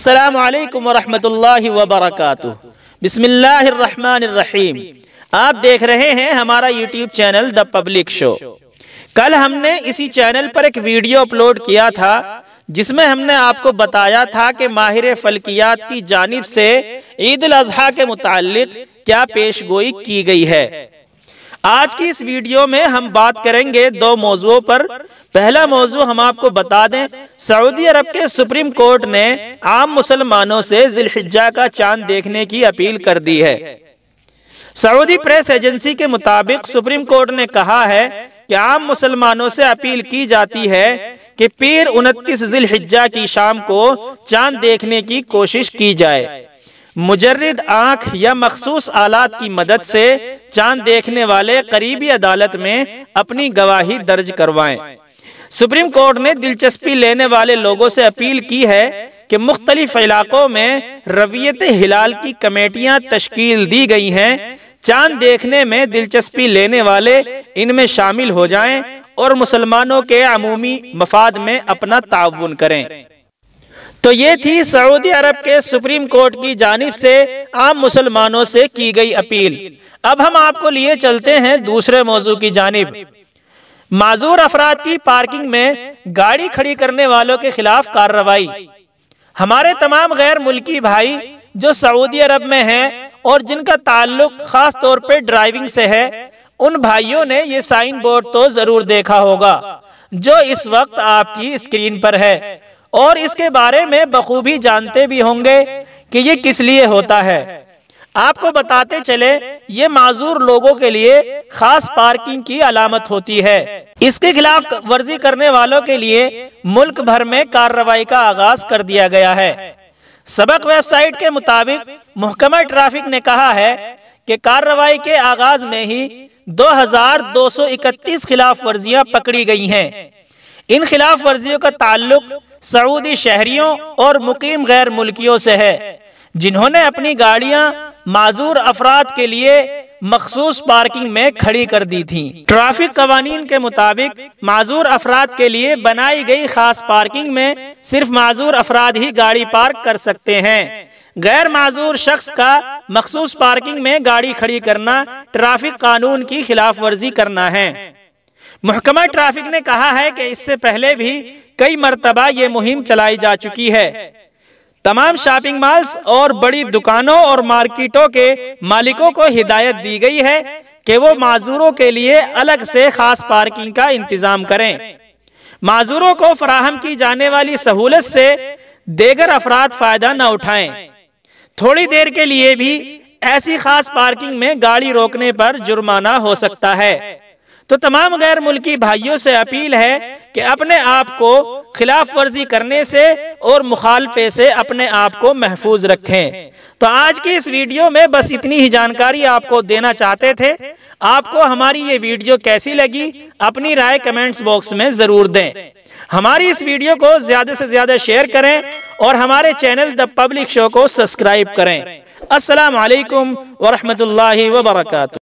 अस्सलामु अलैकुम वरहमतुल्लाहि वबरकातुह। बिस्मिल्लाहिर्रहमानिर्रहीम। आप देख रहे हैं हमारा YouTube channel the public show. कल हमने इसी चैनल पर एक वीडियो अपलोड किया था जिसमें हमने आपको बताया था कि माहिर फल्कियात की जानिब से ईद उल अज़हा के मुताल्लिक क्या पेशगोई की गई है। आज की इस वीडियो में हम बात करेंगे दो मौजुओं पर। पहला मौजू हम आपको बता दें, सऊदी अरब के सुप्रीम कोर्ट ने आम मुसलमानों से जिलहिज्जा का चांद देखने की अपील कर दी है। सऊदी प्रेस एजेंसी के मुताबिक सुप्रीम कोर्ट ने कहा है कि आम मुसलमानों से अपील की जाती है कि पीर 29 जिलहिज्जा की शाम को चांद देखने की कोशिश की जाए। मुजर्रिद आंख या मखसूस आलात की मदद से चांद देखने वाले करीबी अदालत में अपनी गवाही दर्ज करवाएं। सुप्रीम कोर्ट ने दिलचस्पी लेने वाले लोगों से अपील की है कि मुख्तलिफ इलाकों में रवियत हिलाल की कमेटियां तश्कील दी गई हैं। चांद देखने में दिलचस्पी लेने वाले इनमें शामिल हो जाएं और मुसलमानों के अमूमी मफाद में अपना ताउन करें। तो ये थी सऊदी अरब के सुप्रीम कोर्ट की जानिब से आम मुसलमानों से की गई अपील। अब हम आपको लिए चलते हैं दूसरे मौजू की जानिब। माजूर अफराद की पार्किंग में गाड़ी खड़ी करने वालों के खिलाफ कार्रवाई। हमारे तमाम गैर मुल्की भाई जो सऊदी अरब में हैं और जिनका ताल्लुक खास तौर पे ड्राइविंग से है, उन भाइयों ने ये साइन बोर्ड तो जरूर देखा होगा जो इस वक्त आपकी स्क्रीन पर है, और इसके बारे में बखूबी जानते भी होंगे कि ये किस लिए होता है। आपको बताते चले, ये माजूर लोगों के लिए खास पार्किंग की अलामत होती है। इसके खिलाफ वर्जी करने वालों के लिए मुल्क भर में कार्रवाई का आगाज कर दिया गया है। सबक वेबसाइट के मुताबिक महकमा ट्रैफिक ने कहा है कि कार्रवाई के आगाज में ही 2231 खिलाफ वर्जियां पकड़ी गई हैं। इन खिलाफ वर्जियों का ताल्लुक सऊदी शहरियों और मुकीम गैर मुल्कियों से है जिन्होंने अपनी गाड़ियां माजूर अफराद के लिए मखसूस पार्किंग में खड़ी कर दी थी। ट्रैफिक कवानीन के मुताबिक माजूर अफराद के लिए बनाई गई खास पार्किंग में सिर्फ माजूर अफराद ही गाड़ी पार्क कर सकते हैं। गैर माजूर शख्स का मखसूस पार्किंग में गाड़ी खड़ी करना ट्रैफिक कानून की खिलाफ वर्जी करना है। महकमा ट्रैफिक ने कहा है कि इससे पहले भी कई मरतबा ये मुहिम चलाई जा चुकी है। तमाम शॉपिंग मॉल्स और बड़ी दुकानों और मार्केटों के मालिकों को हिदायत दी गई है कि वो माजूरों के लिए अलग से खास पार्किंग का इंतजाम करें। माजूरों को फराहम की जाने वाली सहूलत से देगर अफराद फायदा न उठाएं। थोड़ी देर के लिए भी ऐसी खास पार्किंग में गाड़ी रोकने पर जुर्माना हो सकता है। तो तमाम गैर मुल्की भाइयों से अपील है कि अपने आप को खिलाफ वर्जी करने से और मुखालफे से अपने आप को महफूज रखें। तो आज की इस वीडियो में बस इतनी ही जानकारी आपको देना चाहते थे। आपको हमारी ये वीडियो कैसी लगी, अपनी राय कमेंट्स बॉक्स में जरूर दें। हमारी इस वीडियो को ज्यादा से ज्यादा शेयर करें और हमारे चैनल द पब्लिक शो को सब्सक्राइब करें। अस्सलाम वालेकुम वरहमतुल्लाहि वबरकातुहू।